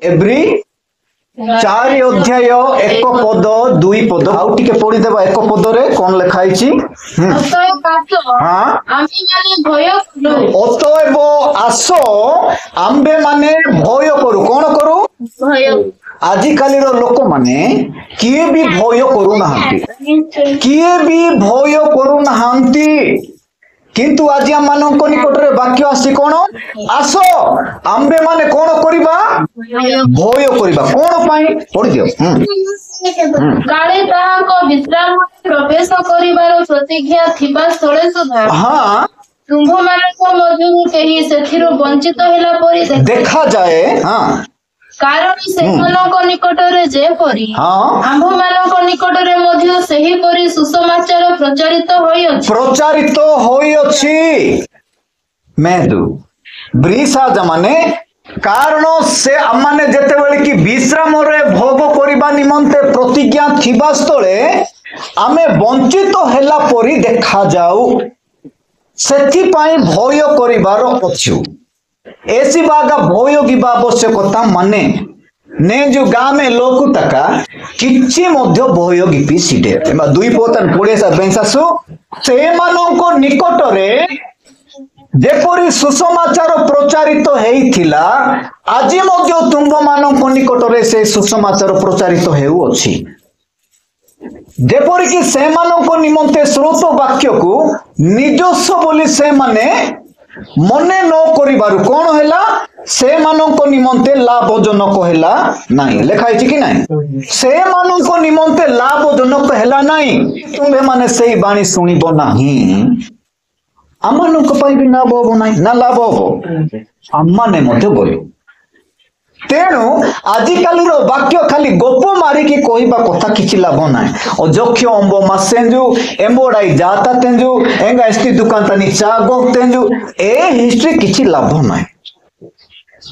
every 4 अध्याय 1 पद 2 पद आउ टिके पढ़ी देबा 1 पद रे कोन लिखाई छी अतएव आसो आम्बे माने भय करू कोन करू भय आजिकाली रो लोक माने किए भी भय करू नहांती किंतु आज हम मानक निकट रे वाक्य आसी कोन आसो आम्बे माने कोन करिबा भय करिबा कोन पई पढि दियो काले ताहा को विश्राम प्रवेश करिवार प्रतिज्ञा थिबा स्थळे सुधा हां तुम्भ मानक मध्यु केही सेथिरो वंचित हेला परि देखा जाए हां कारण से मानक निकट रे जे परि हां आम्भ मानक निकट रे मध्यु सही परि सुसमाचार प्रचारित होई अछि मेदु ब्रीसा जमाने कारण से आमाने जेते बेले कि विश्राम रे भोग करिबा निमंते प्रतिज्ञा थिबा स्थळे आमे वंचित हेला परि देखा जाऊ सेथि पई भय करिवार अछि ऐसी बागा भय गिबा आवश्यकता माने ने जो गाँ में लोक तका किछि मध्य भय गिपि सिडे एमा दुई पोतन पुड़े सा बेंसासु से मानको निकट रे जेपरि सुसमाचार प्रचारित हेइथिला आजि मध्य तुंब मानको निकट रे से सुसमाचार प्रचारित हेउ अछि जेपरि कि से मानको निमंते श्रोत वाक्य को निजस्व बोली से माने मने न करिबारु कोन हैला से मानक निमंते लाभजनक हैला नाही लेखाइछि कि नाही से मानक निमंते लाभजनक हैला नाही तुमे माने सेही बाणी सुनिबो नाही आमानक पई भी ना बोबो नाही ना लाभ हो आमाने मध्य बोलो तेणु आजिकाली रो वाक्य खाली गोप मारी की कहबा कथा किछि लाभ नाही अजक्ष अंब मासेंजु एम्बोडाई जाता तेंजु एंगा एस्टी दुकान तनी चागो तेंजु ए हिस्ट्री किछि लाभ नाही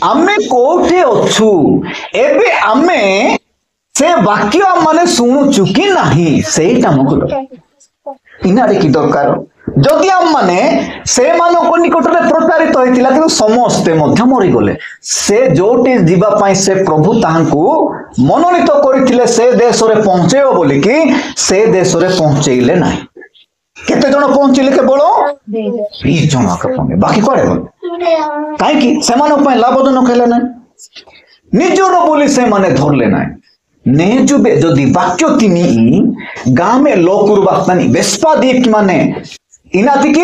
आमे कोठे अछु एबे आमे से वाक्य माने सुनु चुकी नाही सेटा मको इनारे की दरकार जदि हम माने से मानक निकट रे प्रचारित होइतिला कि समस्त मध्य मरि गले से जोटी जीवा पई से प्रभु ताहांकु मनोनीत करिथिले से देश रे पहुंचेयो बोली कि से देश रे पहुंचेइले नाही केते जण पहुंचिले केवल 20 जण के बाकी कोरे काई कि से मानक पई लाभजनक हेले नाही निजरो बोली से माने धरले नाही ने जुबे जदि वाक्य तिनी गाँ में लोकुर बातनी बेस्पा दीप माने इनाति की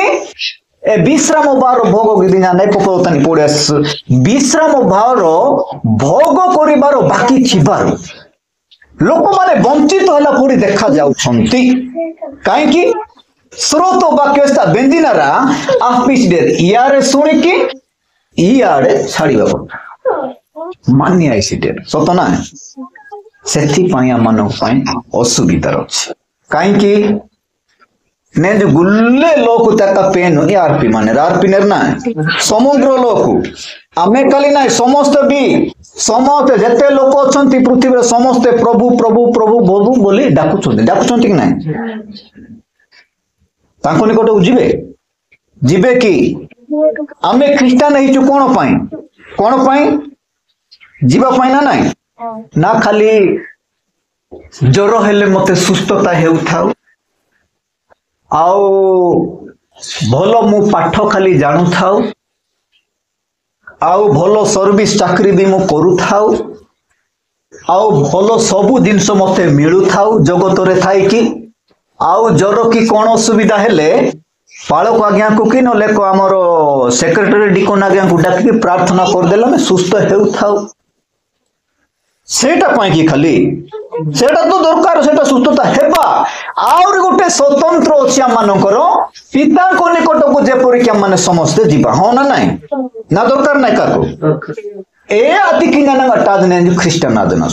ए विश्राम बार भोग गिदिना नै पपतनी पड़ेस विश्राम बार भोग करिबार बाकी थिबार लोक माने वंचित होला पड़ी देखा जाउ छंती काहे कि स्रोत वाक्यस्था बेंदिनारा आफिस डे यारे सुनि कि इयारे छाड़ीबा पड़ता मान्य आइसी डे सत ना सेथि पई आमानक पई असुविधा अछि काहे कि ने जो गुल्ले लोक तका पेन आरपी माने आरपी नेर ना समुद्र लोक आमे खाली ना समस्त भी समस्त जते लोक अछंती पृथ्वी रे समस्त प्रभु प्रभु प्रभु प्रभु बोली डाकुछंती कि नाही तांको निकट जिबे कि आमे ख्रिस्टान हेचु कोन पई जीवा पई ना नाही ना खाली जर हेले मते सुस्थता हेउ थाउ आउ भलो मु पाठ खाली जानू थाउ आउ भलो सर्विस चाकरी भी मु करू थाउ आउ भलो सबु जिनस मते मिलू थाउ जगत रे थाई कि आउ जर की कोन असुविधा हेले पालक आज्ञा को कि न लेको हमर सेक्रेटरी डिकोन आज्ञा को डाकी प्रार्थना कर देला में सुस्थ हेउ थाउ सेटा पाई कि खाली सेटा तो दरकार सेटा सुस्थता हेबा आउर गोटे स्वतंत्र अछि मानकर पिता को निकट को जे परीक्षा माने समस्त जीवा हो ना नाही ना दरकार नाही काको ए अति किना ना टाद ने ख्रिस्टियन आदना